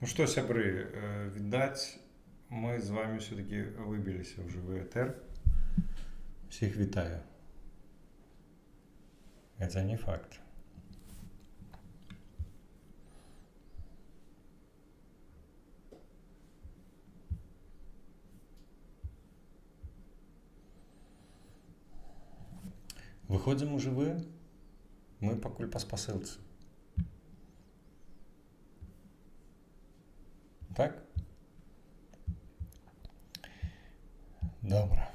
Ну что, сябры, видать, мы с вами все-таки выбились в живой этер. Всех витаю. Это не факт. Выходим у живые, мы пакуль па спасылцы. Так? Добра.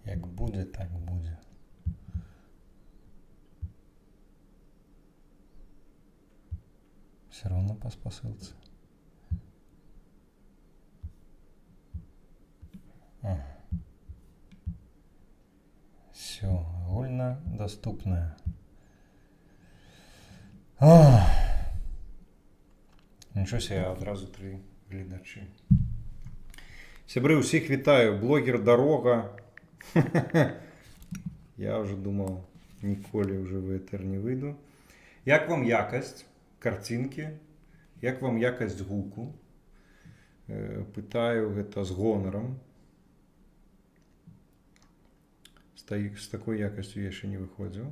Як будзе, так будзе. Все равно па спасылцы. Все, вольно доступное. Нічого себе, одразу 3 глядачі. Сябры, усіх вітаю. Блогер Дорога. Я вже думав, ніколи в живий етер не вийду. Як вам якость картинки? Як вам якость гуку? Питаю гэта з гонором. З такой якостью я ще не виходив.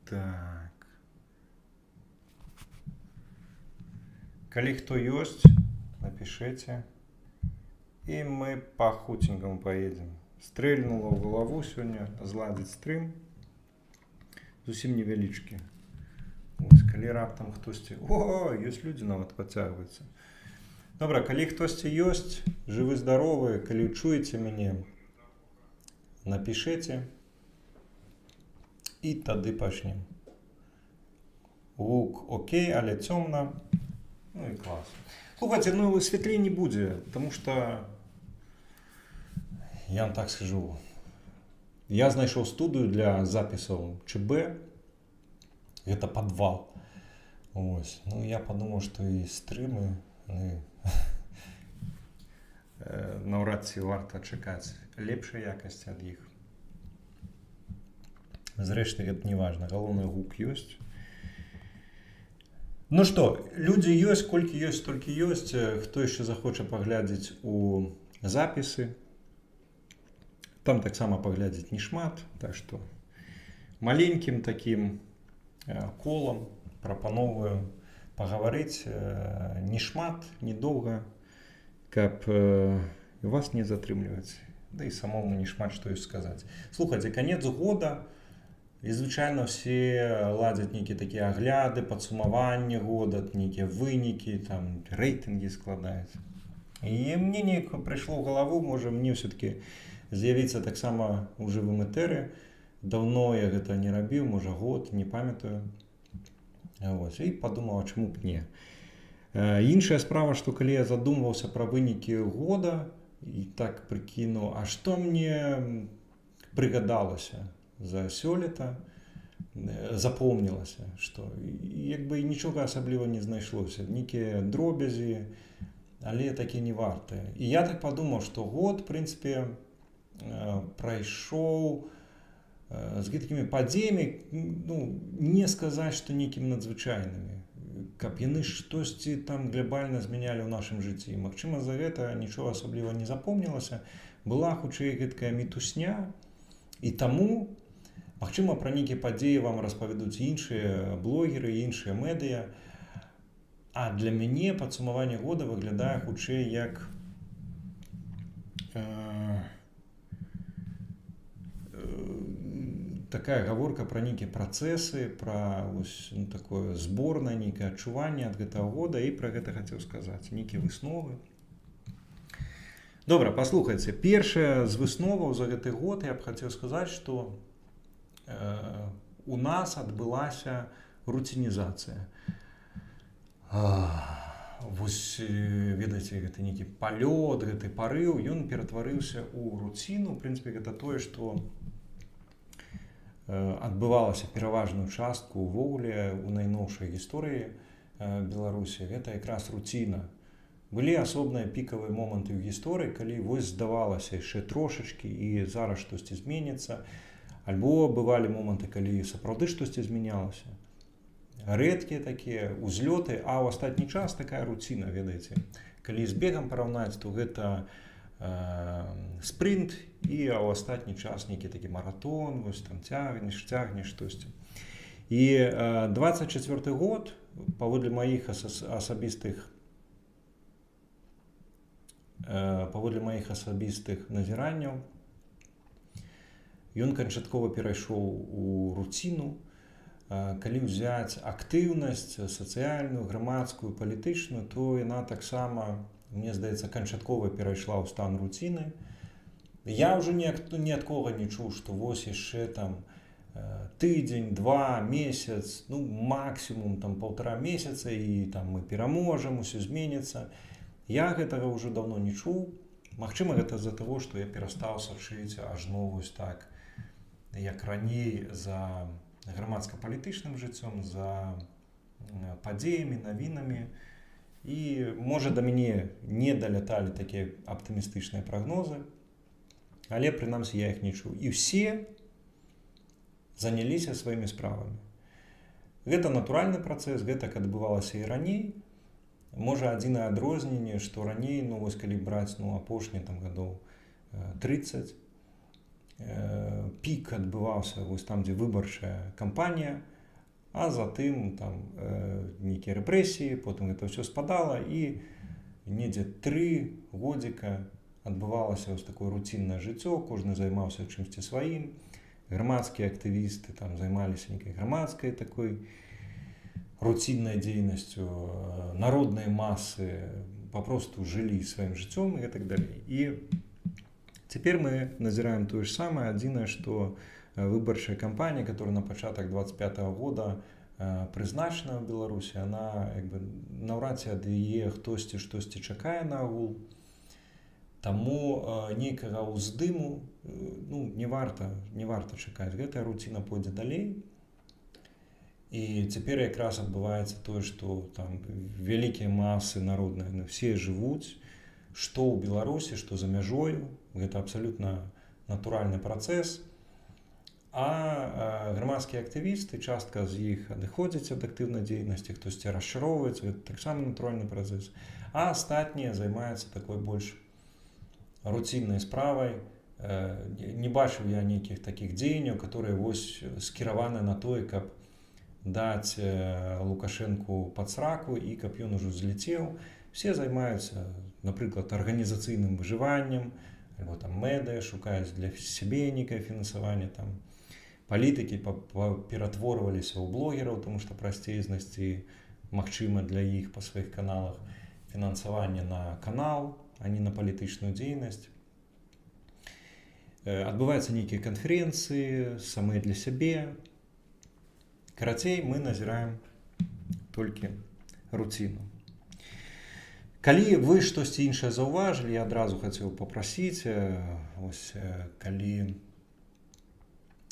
Так. Коли хто есть, напишите. И мы по худенькому поедем. Стрельнуло в голову сегодня зладить стрим. Зусім невеличкі. Ось, калі раптам хтосьці... О, есть люди нават подтягиваются. Добра, калі хтосьці есть, живы-здоровы, калі чуеце мяне, напишите. И тады пачнем. Гук окей, але цёмна. Ну и класс. Слухайте, ну высветлей не будет, потому что я вам так скажу. Я знайшоў студыю для запісаў ЧБ. Это подвал. Ось. Ну я подумал, что и стримы наўрад ці варта чакаць лепшай якасці ад іх. Зрэшты, гэта не важно. Галоўны гук ёсць. Ну что, люди есть, колькі есть, столькі есть. Хто яшчэ захоча паглядзець у запісы, там таксама паглядзець не шмат, так что маленьким таким колам прапановваю пагаварыць не шмат, недолго, каб вас не затрымліваць, да и самому не шмат што ёсць сказаць. Слухайте, конец года. І, звычайна, все ладзяць нейкія такія агляды, падсумаванні года, нейкія вынікі, там, рэйтынгі складаюць. І мне неяк прыйшло ў галаву, можа, мне ўсё-такі з'явіцца таксама ў жывым этэры. Даўно я гэта не рабіў, можа, год, не памятаю. Ось, і падумаў, а чаму б не. Іншая справа, што калі я задумваўся пра вынікі года і так прыкінуў, а што мне прыгадалася за сёлета, запомнілася, што як бы нічога асабліва не знайшлося, нейкія дробязі, але такі не вартыя. І я так падумаў, што год, в прынцыпе, прайшоў з гэткімі падзеямі, ну, не сказаць, што нейкімі надзвычайнымі, каб яны штосьці там глобальна змянялі ў нашым жыцці. Магчыма, за гэта нічога асабліва не запомнілася, была хутчэй гэткая мітусня, і таму магчыма, пра нейкія падзеі вам распавядуць іншыя блогеры, іншыя медыя. А для мяне падсумаванне года выглядае хутчэй як такая гаворка пра нейкія працэсы, пра такое зборнае нейкае адчуванне ад гэтага года, і пра гэта хацеў сказаць, нейкія высновы. Добра, паслухайце, першая з высноваў за гэты год я б хацеў сказаць, што у нас адбылася руцінізацыя. Вось, ведаеце, гэты нейкі палёт, гэты парыў, ён ператварыўся ў руціну. У прынцыпе, гэта тое, што адбывалася пераважную частку ўвогуле ў найноўшай гісторыі Беларусі. Гэта якраз руціна. Былі асобныя пікавыя моманты ў гісторыі, калі вось здавалася яшчэ трошачкі і зараз штосьці зменіцца. Альбо бывалі моманты, калі сапраўды штосьці змянялася. рэдкія такія ўзлёты, а ў астатні час такая руціна, ведаеце. Калі з бегам параўнаць, то гэта спринт, і ў астатні час нейкі такі маратон, вось там цягнеш штосьці. І 24 год, паводле маіх асабістых назіранняў, ён канчаткова перайшоў у руціну. Калі ўзяць актыўнасць сацыяльную, грамадскую, палітычную, то яна таксама, мне здаецца, канчаткова перайшла ў стан руціны. Я ўжо ні ад кога не чуў, што вось яшчэ там тыдзень, 2, месяц, ну максімум там 1,5 месяца, і там мы пераможам, усё зменіцца. Я гэтага ўжо даўно не чуў. Магчыма, гэта з-за таго, што я перастаў сачыць ажно вось так, як раней, за грамадска-палітычным жыццём, за падзеямі, навінамі. І, можа, да мяне не даляталі такія аптымістычныя прагнозы, але, прынамсі, я іх не чуў. І ўсе заняліся сваімі справамі. Гэта натуральны працэс, гэтак адбывалася і раней. Можа, адзінае адрозненне, што раней, ну, вось калі браць, ну, апошнія там гадоў 30, пік адбываўся вось там, дзе выбарчая кампанія, а затым там нейкія рэпрэсіі, потым гэта ўсё спадала, і недзе 3 годзіка адбывалася вось такое руціннае жыццё, кожны займаўся чымсьці сваім, грамадскія актывісты там займаліся нейкай грамадскай такой руціннай дзейнасцю, народныя масы папросту жылі сваім жыццём і так далей. І цяпер мы назіраем тое ж самае, адзінае, што выбарчая кампанія, которая на пачатак 25-го года прызначана ў Беларусі, она наўрад ці ад яе хтосьці штосьці чакае наагул. Таму нейкага ўздыму, ну, не варта чакаць. Гэтая руціна пойдзе далей. І цяпер якраз адбываецца тое, што там вялікія масы народныя, все жывуць, што ў Беларусі, што за мяжою. Гэта абсалютна натуральны працэс. А грамадскія актывісты, частка з іх адыходзяць ад актыўнай дзейнасці, хтосьці расчароўваецца, гэта таксама натуральны працэс. А астатнія займаюцца такой больш руціннай справай. Не бачыў я нейкіх такіх дзеянняў, которые вось скіраваны на тое, каб даць Лукашэнку пад сраку і каб ён ужо зляцеў. Все займаюцца, напрыклад, арганізацыйным выжываннем, альбо там медыя шукаюць для сябе нейкае фінансаванне, там палітыкі ператворваліся ў блогераў, тому што прасцей знайсці магчыма для іх па сваіх каналах фінансаванне на канал, а не на палітычную дзейнасць. Адбываюцца нейкія канферэнцыі, самыя для сябе. Карацей, мы назіраем толькі руціну. Калі вы штосьці іншае заўважылі, я адразу хацеў папрасіць, ось, калі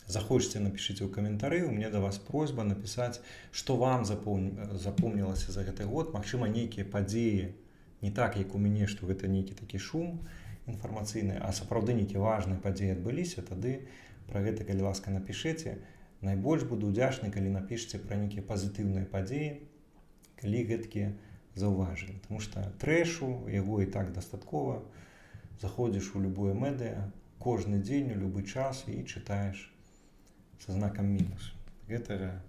захочаце, напішыце ў каментары, у мяне да вас просьба напісаць, што вам запомнілася за гэты год, магчыма, нейкія падзеі, не так, як у мяне, што гэта нейкі такі шум інфармацыйны, а сапраўды нейкія важныя падзеі адбыліся, тады пра гэта, калі ласка, напішыце. Найбольш буду ўдзячны, калі напішыце пра нейкія пазітыўныя падзеі, калі гэткія заўважылі. Таму што трэшу, яго і так дастаткова. Заходзіш у любое медыа, кожны дзень, у любы час і чытаеш са знакам мінус. Гэтага,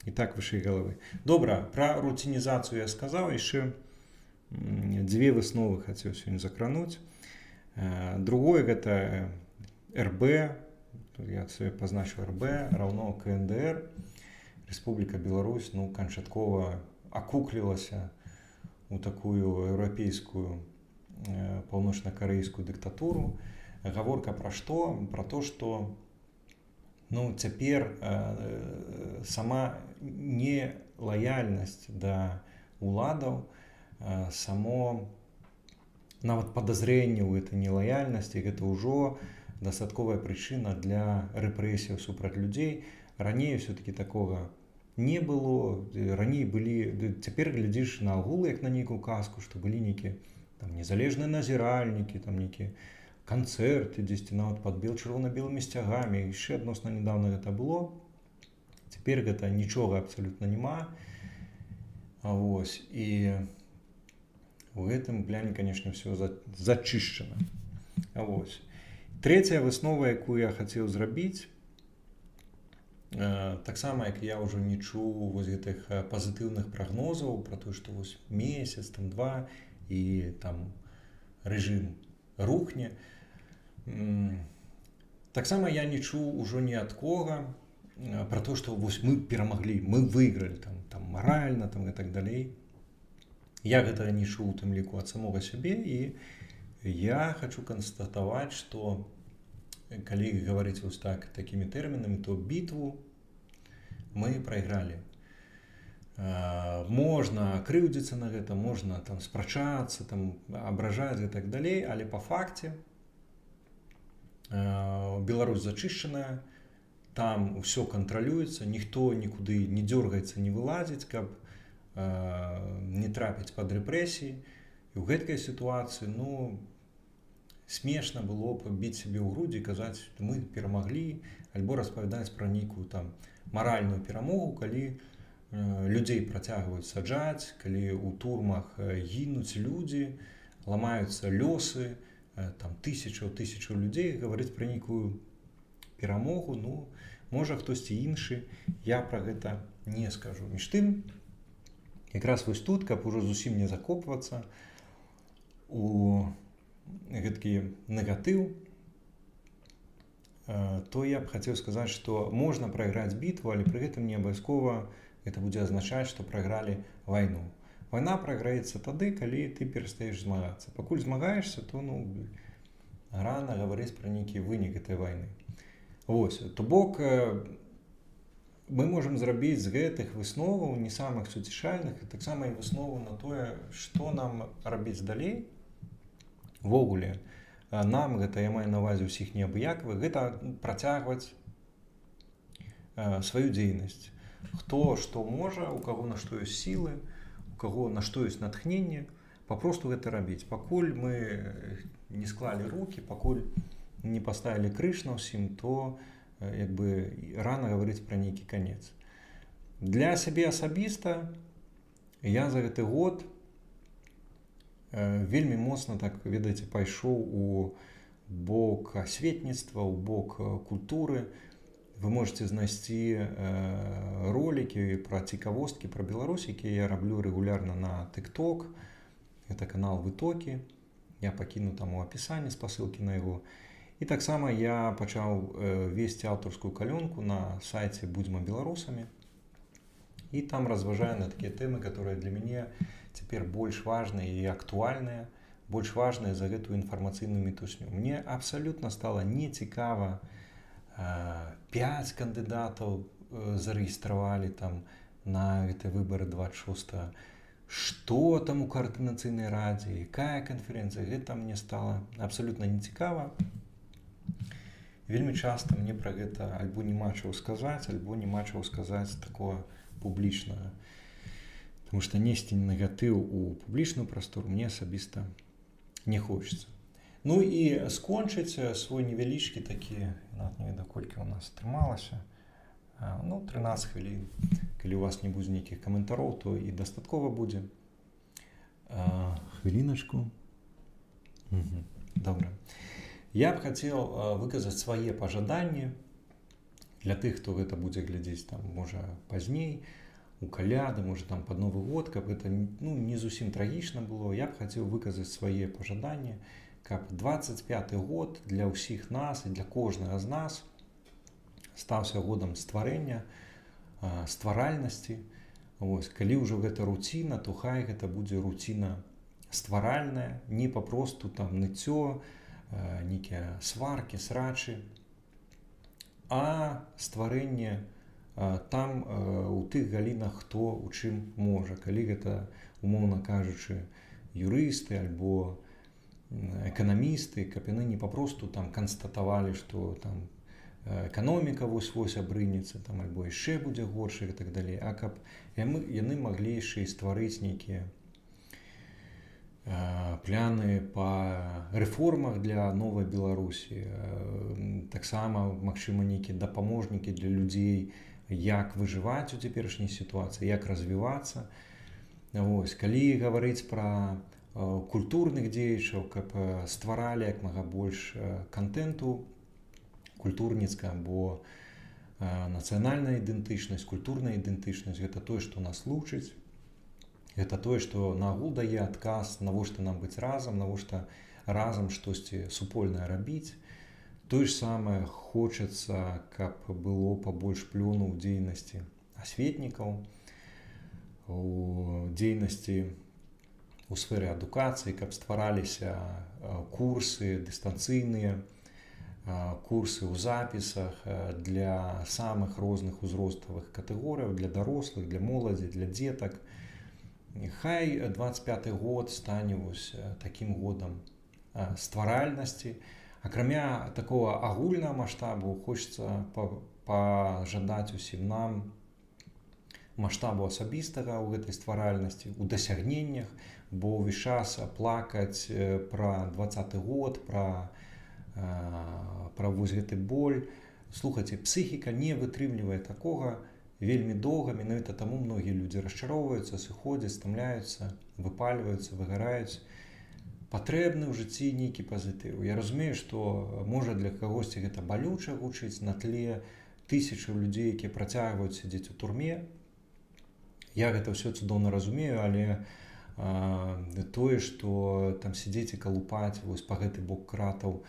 і так вышэй галавы. Добра, пра руцінізацыю я сказаў, яшчэ 2 высновы хацеў сёння закрануць. Другое, гэта РБ, я себе позначу РБ, равно КНДР, Республика Беларусь, ну, канчаткова акуклілася у такую еўрапейскую паўночна-карэйскую дыктатуру. Гаворка пра што? Пра то, што ну, цяпер сама нелаяльнасць да уладаў, само нават падазрэнне ў гэтай нелаяльнасці, гэта ўжо дастатковая прычына для рэпрэсіяў супраць людзей. Раней все-таки такога не было. Раней былі, цяпер глядзіш на агул, як на нейкую казку, што былі нейкія там незалежныя назіральнікі, там нейкія канцэрты, дзесьці нават пад чырвона-белымі сцягамі. Яшчэ адносна нядаўна гэта было. Цяпер гэта нічога абсалютна няма. Вось. І у гэтым пляне, канешне, ўсё зачышчана. Вось. Трэцяя выснова, якую я хацеў зрабіць, таксама, як я ўжо не чуў вось гэтых пазітыўных прагнозаў пра тое, што вось месяц, там 2, і там рэжым рухне. Таксама я не чуў ужо ні ад кога пра то, што вось мы перамаглі, мы выйгралі там маральна там і так далей. Я гэтага не чуў у тым ліку ад самога сябе, і я хочу канстатаваць, што калі гаварыць вось такімі тэрмінамі, то бітву мы прайгралі. Можна крыўдзіцца на гэта, можна там спрачацца, там абражаць і так далей, але па факце Беларусь зачышчаная, там усё кантралюецца, ніхто нікуды не дзёргаецца, не вылазіць, каб не трапіць пад рэпрэсіі. І ў гэткай сітуацыі, смешна было б біць сябе ў грудзі, казаць, што мы перамаглі, альбо распавядаць пра нейкую там маральную перамогу, калі людзей працягваюць саджаць, калі ў турмах гінуць людзі, ламаюцца лёсы, там тысячаў людзей, гаварыць пра нейкую перамогу, можа хтосьці іншы, я пра гэта не скажу. Між тым, якраз вось тут, каб ужо зусім не закопвацца у гэткі негатыў, то я б хацеў сказаць, што можна прайграць бітву, але пры гэтым не абавязкова гэта будзе азначаць, што прайгралі вайну. Вайна прайграецца тады, калі ты перастаеш змагацца. Пакуль змагаешся, то рана гаварыць пра нейкі вынік гэтай вайны. Вось, то бок мы можам зрабіць з гэтых высноваў, не самых суцішальных, і таксама і выснову на тое, што нам рабіць далей. Ввогуле, нам, гэта я маю на ўвазе ўсіх неабыякавых, гэта працягваць сваю дзейнасць. Хто што можа, у каго на што ёсць сілы, у каго на што ёсць натхненне, папросту гэта рабіць. Пакуль мы не склалі рукі, пакуль не паставілі крыж на ўсім, то рана гаварыць пра нейкі канец. Для сябе асабіста я за гэты год вельмі моцна, так, ведаеце, пайшоў у бок асветніцтва, у бок культуры. Вы можете знайсці ролікі пра цікавосткі пра Беларусь, якія я раблю рэгулярна на TikTok. Это канал Вытокі. Я пакіну там у апісанні спасылкі на яго. І таксама я пачаў весці аўтарскую калёнку на сайце «Будзьма беларусамі». І там разважаю на такія тэмы, которые для мяне цяпер больш важныя і актуальныя, больш важныя за гэтую інфармацыйную мітусню. Мне абсалютна стала нецікава 5 кандыдатаў зарэгістравалі там на гэтай выбары 26-го. Што там у каардынацыйнай радзе, якая канферэнцыя, гэта мне стала абсалютна нецікава. Вельмі часта мне пра гэта альбо няма чаго сказаць, альбо няма чаго сказаць такого публічнага. Таму што несці негатыў у публічную прастору мне асабіста не хочацца. І скончыць свой невялічкі такі, не ведаю, колькі ў нас атрымалася, 13 хвілін. Калі у вас не будзе нейкіх каментароў, то і дастаткова будзе. Хвіліначку. Добра. Я б хацеў выказаць свае пажаданні для тых, хто гэта будзе глядзець там, можа, пазней, у каляды, можа, там пад Новы год, каб гэта не зусім трагічна было. Я б хацеў выказаць свае пажаданні, каб 25-й год для ўсіх нас і для кожнага з нас стаўся годам стварэння, стваральнасці. Калі ўжо гэта руціна, то хай гэта будзе руціна стваральная, не папросту там ныццё, нейкія сваркі, срачы, а стварэнне там у тых галінах, хто у чым можа. Калі гэта, умоўна кажучы, юрысты альбо эканамісты, каб яны не папросту там канстатавалі, што там эканоміка вось-вось абрынецца, там альбо яшчэ будзе горш і так далей, а каб яны маглі яшчэ і стварыць нейкія пляны па рэформах для новай Беларусі, таксама, магчыма, нейкія дапаможнікі для людзей, як выжываць у цяперашняй сітуацыі, як развівацца. Вось, калі гаварыць пра культурных дзеячаў, каб стваралі як мага больш кантэнту культурніцка, бо нацыянальная ідэнтычнасць, культурная ідэнтычнасць — гэта тое, што нас лучыць, гэта тое, што нагул дае адказ, навошта нам быць разам, навошта разам штосьці супольнае рабіць. Тое ж самае хочацца, каб было пабольш плёну ў дзейнасці асветнікаў, у дзейнасці у сферы адукацыі, каб ствараліся курсы дыстанцыйныя, курсы ў запісах для самых розных узроставых катэгорыяў, для дарослых, для моладзі, для дзетак. Хай 25-й год стане вось такім годам стваральнасці. Акрамя такого агульнага маштабу хочацца пажадаць усім нам маштабу асабістага ў гэтай стваральнасці, у дасягненнях, бо ўвесь час плакаць пра 20-й год, пра вось гэты боль. Слухайце, псіхіка не вытрымлівае такога вельмі доўга, менавіта таму многія людзі расчароўваюцца, сыходзяць, стамляюцца, выпальваюцца, выгараюць. Патрэбны ў жыцці нейкі пазітыў. Я разумею, што можа для кагосьці гэта балюча гучыць на тле тысячаў людзей, якія працягваюць сядзець у турме. Я гэта ўсё цудоўна разумею, але тое, што там сядзець і калупаць вось па гэты бок кратаў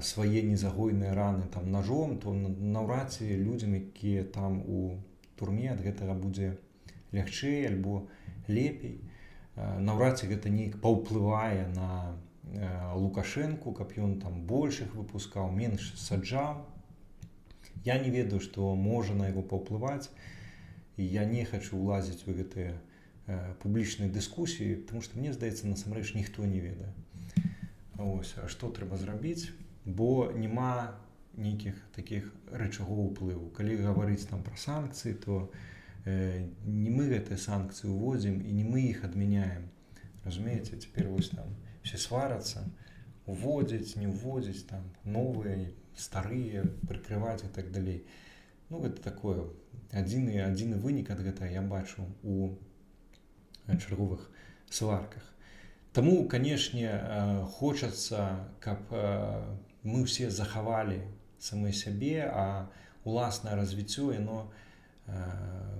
свае незагойныя раны там ножом, то наўрад ці людзям, якія там у турме, ад гэтага будзе лягчэй альбо лепей. Наўрад ці гэта неяк паўплывае на Лукашэнку, каб ён там больш іх выпускаў, менш саджаў. Я не ведаю, што можа на яго паўплываць, і я не хачу ўлазіць у гэтыя публічныя дыскусіі, тому што мне здаецца, насамрэч ніхто не ведае. Ось, а што трэба зрабіць, бо няма нейкіх такіх рэчагоў уплыву. Калі гаварыць там пра санкцыі, то не мы гэтыя санкцыі уводзім і не мы іх адмяняем. Разумееце, цяпер вось там все сварацца, уводзяць, не уводзяць, там новыя, старыя, прыкрываць і так далей. Ну, гэта такое, адзіны вынік ад гэтага я бачу у чарговых сварках. Таму, канешне, хочацца, каб мы ўсе захавалі самі сябе, а уласнае развіццё, яно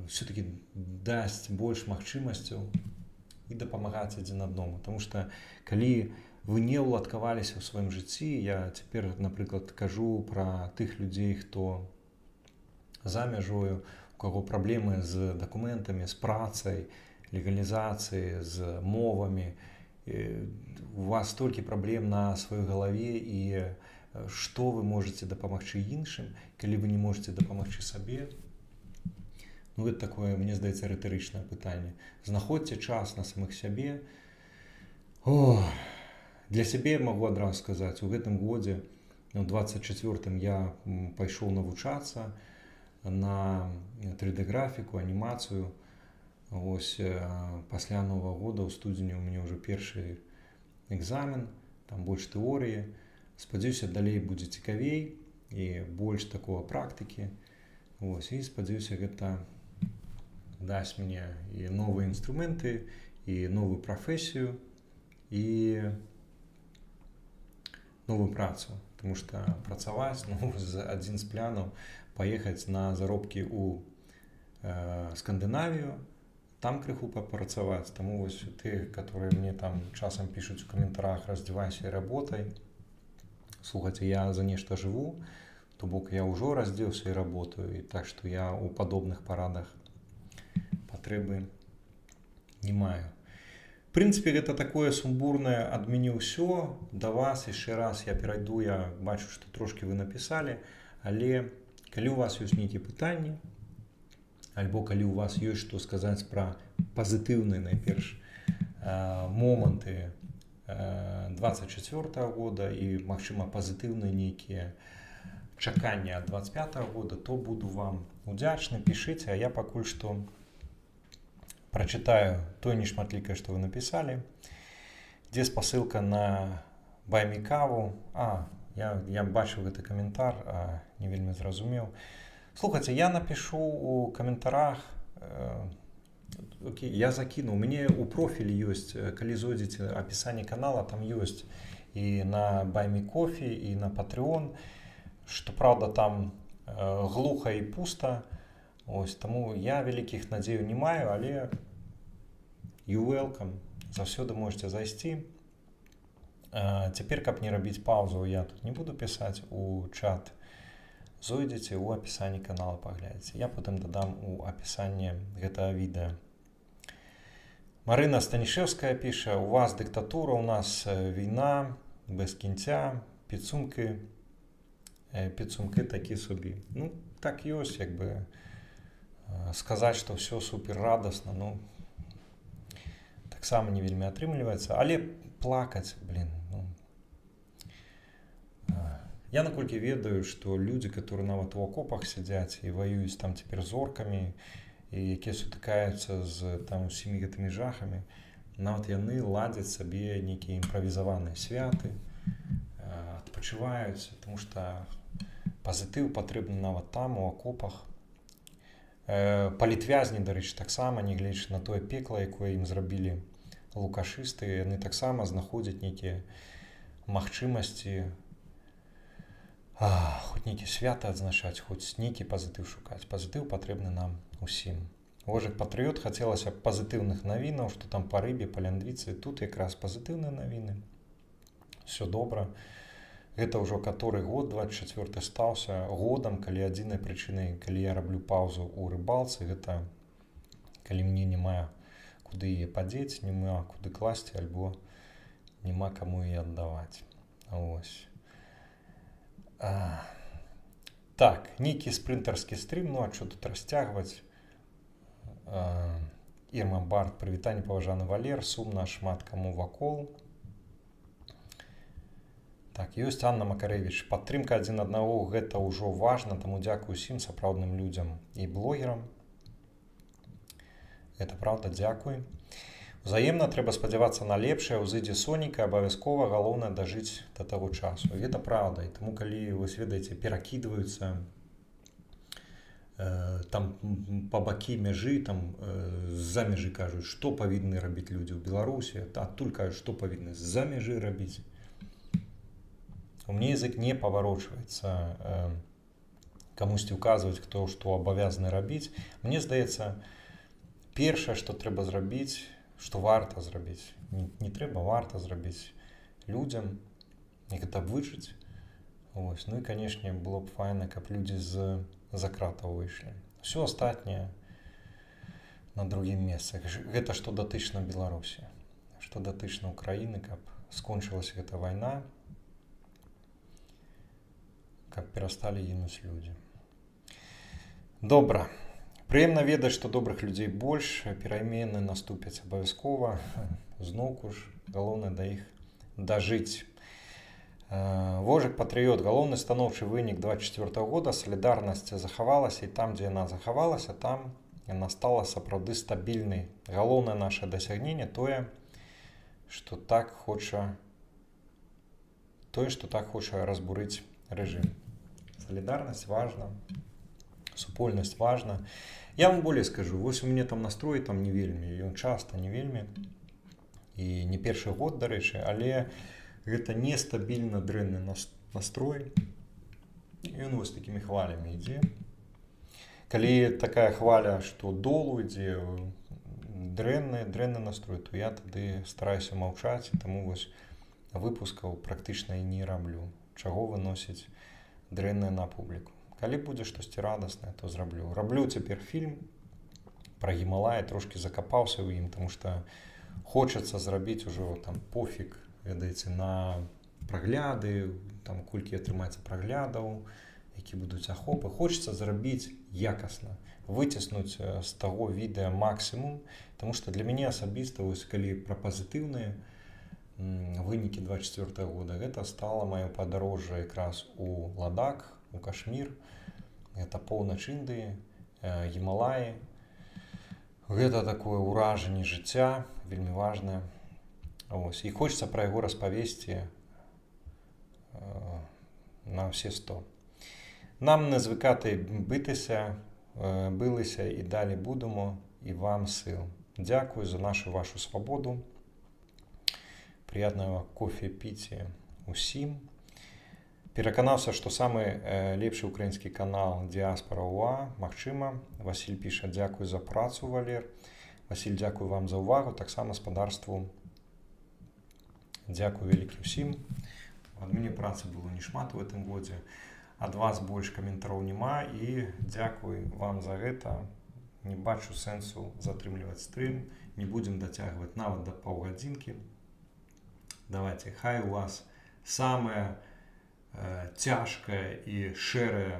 все-таки дасць больш магчымасцяў і дапамагаць адзін аднаму. Таму што калі вы не ўладкаваліся ў сваім жыцці, я цяпер, напрыклад, кажу пра тых людзей, хто за мяжою, у каго праблемы з дакументамі, з працай, легалізацыяй, з мовамі, у вас столькі праблем на сваёй галаве, і што вы можаце дапамагчы іншым, калі вы не можаце дапамагчы сабе. Ну, гэта такое, мне здаецца, рытарычнае пытанне. Знаходзьце час на самых сябе. Для сябе магу адразу сказаць, у гэтым годзе, у 24-м, я пайшоў навучацца на 3D-графіку, анімацыю. Ось пасля Новага года ў студзені у мяне ўжо першы экзамен, там больш тэорыі. Спадзяюся, далей будзе цікавей і больш такого практыкі. Ось, і спадзяюся, гэта дасць мне і новыя інструменты, і новую прафесію, і новую працу. Таму што працаваць, адзін з планаў паехаць на заробкі ў Скандынавію, там крыху папрацаваць. Таму вось тых, которые мне там часам пішуць у каментарах: раздзявайся і работай. Слухайце, я за нешта жыву, то бок я ўжо раздзеўся і работаю, і так што я ў падобных парадах патрэбы не маю. В прынцыпе, гэта такое сумбурнае ад мяне ўсё. Да вас яшчэ раз я перайду, я бачу, што трошкі вы напісалі, але калі ў вас ёсць нейкія пытанні, альбо калі ў вас ёсць што сказаць пра пазітыўныя, найперш, моманты 24-го года і, магчыма, пазітыўныя нейкія чаканні ад 25-го года, то буду вам удзячны, пішыце, а я пакуль што прачытаю тое нешматлікае, што вы напісалі. Дзе спасылка на Buy Me каву? Я бачыў гэты каментар, не вельмі зразумеў. Слухайте, я напишу у каментарах, окей, я закину, у мяне у профілі ёсць, калі зойдзеце апісанне канала, там ёсць і на BuyMeCoffee, і на Patreon, што праўда там глуха і пуста, ось, таму я вялікіх надзеяў не маю, але you welcome, заўсёды можете зайсці. Цяпер, каб не рабіць паўзу, я тут не буду пісаць у чат, зойдзеце ў апісанні канала, паглядзіце. Я потым дадам у апісанне гэтага відэа. Марына Станішевская піша: у вас дыктатура, у нас війна, без кінця, підсумки такі собі. Ну, так ёсць, як бы, сказаць, што ўсё супер радасна, ну, таксама не вельмі атрымліваецца, але плакаць, блин, ну. Я наколькі ведаю, што людзі, которые нават у акопах сядзяць і ваююць там цяпер з оркамі, і якія сутыкаюцца з там усімі гэтымі жахамі, нават яны ладзяць сабе нейкія імправізаваныя святы, адпачываюць, тому што пазітыў патрэбны нават там, у акопах. Палітвязні, дарэчы, таксама, нягледзячы на тое пекла, якое ім зрабілі лукашысты, яны таксама знаходзяць нейкія магчымасці хоць нейкі свята адзначаць, хоць нейкі пазітыў шукаць. Пазітыў патрэбны нам усім. Вожык Патрыёт, хацелася б пазітыўных навінаў, што там па рыбе, па ляндвіцы. Тут якраз пазітыўныя навіны. Все добра. Гэта ўжо каторы год, 24-й стаўся годам, калі адзінай прычынай, калі я раблю паўзу ў рыбалцы, гэта калі мне няма куды яе падзець, няма куды класці, альбо няма каму яе аддаваць. Ось. Так, нейкі спрынтарскі стрым, ну а што тут расцягваць? Ірма Барт, прывітанне, паважаны Валер, сумна шмат каму вакол. Так, ёсць Анна Макарэвіч. Падтрымка адзін аднаго, гэта ўжо важна, таму дзякую усім сапраўдным людзям і блогерам. Гэта правда, дзякуй. Узаемна, трэба спадзявацца на лепшае, узыдзе сонейка, абавязкова, галоўнае дажыць да таго часу. Гэта правда. І таму, калі, вы ведаеце, перакідваюцца там па бакі мяжы, там з-за мяжы кажуць, што павінны рабіць людзі ў Беларусі, адтуль кажуць, што павінны з-за мяжы рабіць. У мяне язык не паварочваецца камусьці ўказваць, хто што абавязаны рабіць. Мне здаецца, першае, што трэба зрабіць, што варта зрабіць. Не трэба, варта зрабіць людзям, як гэта выжыць. Ось. Ну і, канешне, было б файна, каб людзі з-за кратаў выйшлі. Усё астатняе на другім месцы. Гэта што датычна Беларусі, што датычна Украіны, каб скончылася гэта вайна, каб перасталі гінуць людзі. Добра. Прыемна ведаць, што добрых людзей больш, перамены наступяць абавязкова. Зноўку ж, галоўнае да іх дажыць. Вожык Патрыёт, галоўны станоўчы вынік 24-го года, салідарнасць захавалася, і там, дзе яна захавалася, там яна стала сапраўды стабільнай. Галоўнае наша дасягненне тое, што так хоча разбурыць рэжым. Салідарнасць важна, супольнасць важна. Я вам болей скажу, вось у мяне там настрой там не вельмі, ён часта не вельмі, і не першы год, дарэчы, але гэта нестабільна дрэнны настрой, ён вось такімі хвалямі ідзе. Калі такая хваля, што долу ідзе, дрэнны настрой, то я тады стараюся маўчаць, і таму вось выпускаў практычна і не раблю, чаго выносіць дрэннае на публіку. Калі будзе штосьці радаснае, то зраблю. Раблю цяпер фільм пра Гімалаі, трошкі закапаўся ў ім, таму што хочацца зрабіць ужо там пофіг, ведаеце, на прагляды, там колькі атрымаецца праглядаў, які будуць ахопы. Хочацца зрабіць якасна, выціснуць з таго відэа максімум, таму што для мяне асабіста, вось калі пра пазітыўныя вынікі 24 года, гэта стала маё падарожжа якраз у Ладак, у Кашмір, гэта поўнач Індыі, Гімалаі. Гэта такое ўражанне жыцця, вельмі важнае. Ось. І хочацца пра яго распавесці на ўсе 100. Нам не звикати билися і далі будемо, і вам сил. Дякую за вашу свободу. Приятного кофе піці усім. Пераканаўся, што самы лепшы украінскі канал Діаспора УА, магчыма. Васіль піша: дзякуй за працу, Валер. Васіль, дзякуй вам за ўвагу, таксама спадарству. Дзякуй вялікі ўсім. Ад мяне працы было не шмат у гэтым годзе. Ад вас больш каментароў няма, і дзякуй вам за гэта. Не бачу сэнсу затрымліваць стрым, не будзем дацягваць нават да паўгадзінкі. Давайте, хай у вас самае цяжкае і шэрае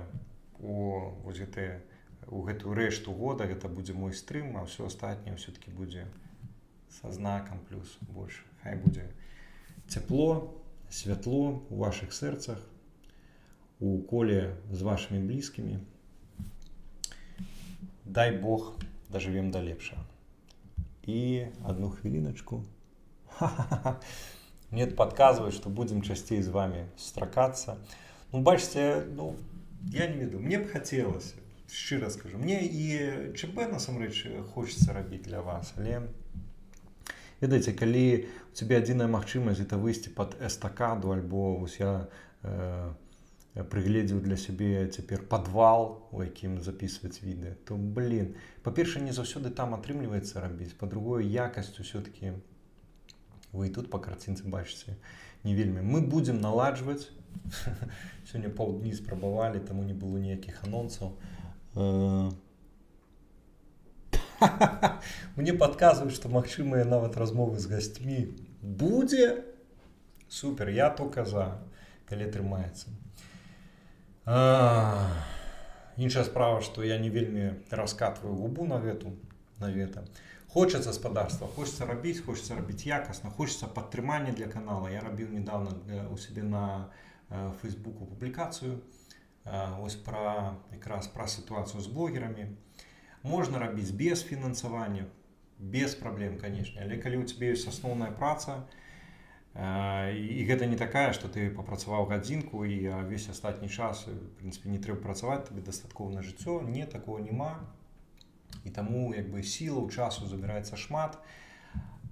у гэтую рэшту года, гэта будзе мой стрым, а ўсё астатняе ўсё-таки будзе са знакам плюс больш. Хай будзе цяпло, святло у вашых сэрцах, у коле з вашымі блізкімі. Дай Бог дажывем да лепшага. І одну хвіліначку. Мне подказывают, что будем часцей з вами сустракацца. Ну, бачыце, я не ведаю, мне б хацелася, шчыра скажу. Мне і ЧБ, насамрэч, хочется рабіць для вас, але ведаеце, калі у цябе адзіная магчымасць это выйсці пад эстакаду, альбо вось я прыгледзеў для сябе цяпер падвал, у якім записваць відэа, то, па-першае, не заўсёды там атрымліваецца рабіць, па-другое, якасць усё-таки вы і тут па карцінцы бачыце не вельмі. Мы будзем наладжваць. Сёння паўдні спрабавалі, таму не было ніякіх анонсаў. Мне падказваюць, што магчымыя нават размовы з гасцьмі. Будзе? Супер, я только за, калі атрымаецца. Іншая справа, што я не вельмі раскатваю губу на гэта. Хочется спадарства, хочется рабіць якасна, хочется падтрымання для канала. Я рабіў недавно у себе на Фейсбуку публікацыю ось якраз пра сітуацыю з блогерамі. Можна рабіць без фінансавання, без праблем, конечно. Але калі у цябе ёсць асноўная праца, і гэта не такая, што ты папрацаваў гадзінку і весь астатні час, в прынцыпе, не трэба працаваць, табе дастаткова на жыццё. Не, такого няма. І таму сілаў, часу забіраецца шмат,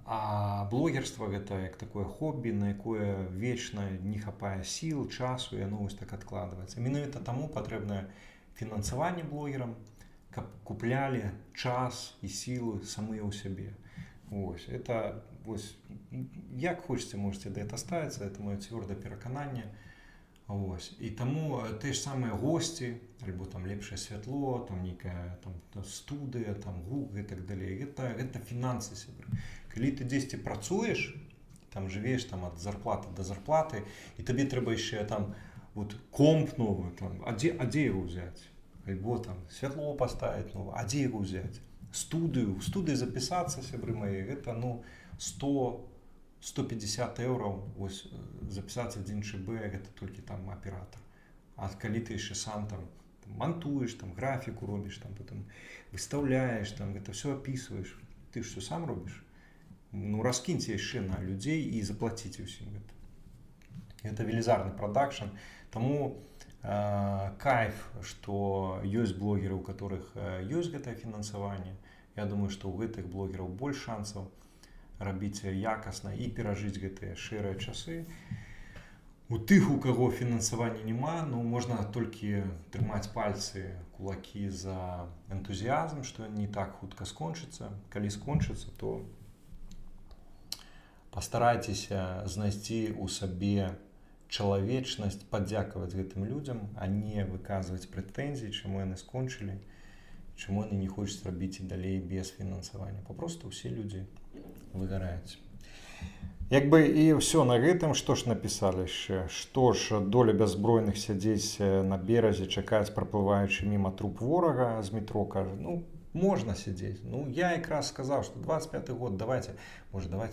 а блогерства гэта як такое хобі, на якое вечна не хапае сіл, часу, і яно вось так адкладваецца. Менавіта таму патрэбнае фінансаванне блогерам, каб куплялі час і сілы самыя ў сябе. Як хочаце, можете да гэта ставіцца, это маё цвёрдае перакананне. І таму те ж самыя госці, альбо там лепшае святло, там нейкая студыя, там гук і так далей. Гэта фінансы сябры. Калі ты дзесьці працуеш, там жывеш там ад зарплаты да зарплаты, і табе трэба яшчэ там комп новы, а дзе яго ўзяць? Альбо там святло паставіць новае, а дзе яго ўзяць? Студыю запісацца, сябры мае, гэта 100-150 еўраў, запісацца адзін ЧБ, гэта толькі там аператор. А калі ты яшчэ сам там монтуеш, там графіку робіш, там потым выстаўляеш, там гэта все опісваеш, ты ж все сам робіш. Раскіньце яшчэ на людзей і заплаціце ўсім гэта. Гэта велізарны прадакшн, таму кайф, што ёсць блогеры, у которых ёсць гэтае фінансаванне. Я думаю, што ў гэтых блогераў больш шансаў рабіць якасна і перажыць гэтыя шэрыя часы. У тых, у каго фінансавання няма, можна толькі трымаць пальцы, кулакі за энтузіязм, што не так хутка скончыцца. Калі скончыцца, то пастарайцеся знайсці ў сабе чалавечнасць, падзякаваць гэтым людзям, а не выказваць прэтэнзіі, чаму яны скончылі, чаму яны не хочуць рабіць і далей без фінансавання. Папросту ўсе людзі выгараюць. І ўсё на гэтым, што ж напісалі яшчэ? Што ж, доля бяззбройных сядзець на беразе, чакаць праплываючы міма труп ворага з метро, кажа, можна сядзець. Я якраз сказаў, што 25-й год, давайте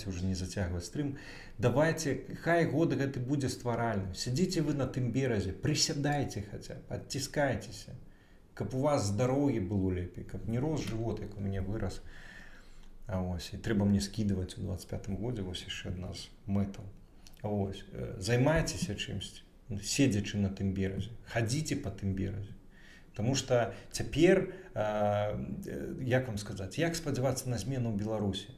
уже не зацягваць стрым, давайте, хай год гэты будзе стваральным. Сядзіце вы на тым беразе, прысядайце хаця б, адціскайцеся, каб у вас здароўе было лепей, каб не рос жывот, як у мяне вырас. І трэба мне скідаваць у 25-м годзе, яшчэ адна з мэтаў. Займайцеся чымсьці, седзячы на тым беразе, хадзіце па тым беразе. Таму што цяпер, як вам сказаць, як спадзявацца на змену ў Беларусі?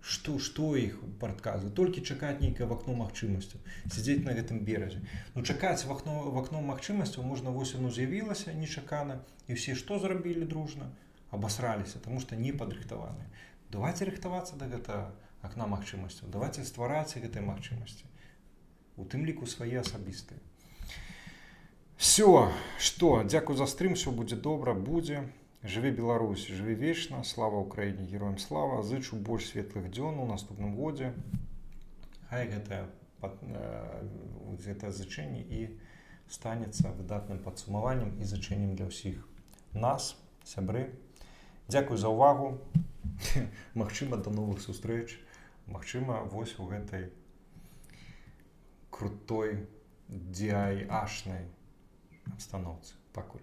Што іх прадказвае? Толькі чакаць нейкае вакно магчымасцяў, сядзець на гэтым беразе. Чакаць вакно магчымасцяў можна, вось оно з'явілася нечакана, і ўсе што зрабілі дружна? Абасраліся, таму што не падрыхтаваныя. Давайце рыхтавацца да гэтага акна магчымасцяў, давайце ствараць гэтыя магчымасці. У тым ліку свае асабістыя. Все, што, дзякуй за стрым, все будзе добра, будзе. Жыве Беларусь, жыве вечна, слава Украіне, героям слава. Зычу больш светлых дзён у наступным годзе. Хай гэтае зычэнне і станецца выдатным падсумаваннем і зычэннем для ўсіх нас, сябры. Дзякуй за ўвагу. Магчыма, да новых сустрэч. Магчыма, вось у гэтай крутой DIY-шнай обстановцы. Пакуль.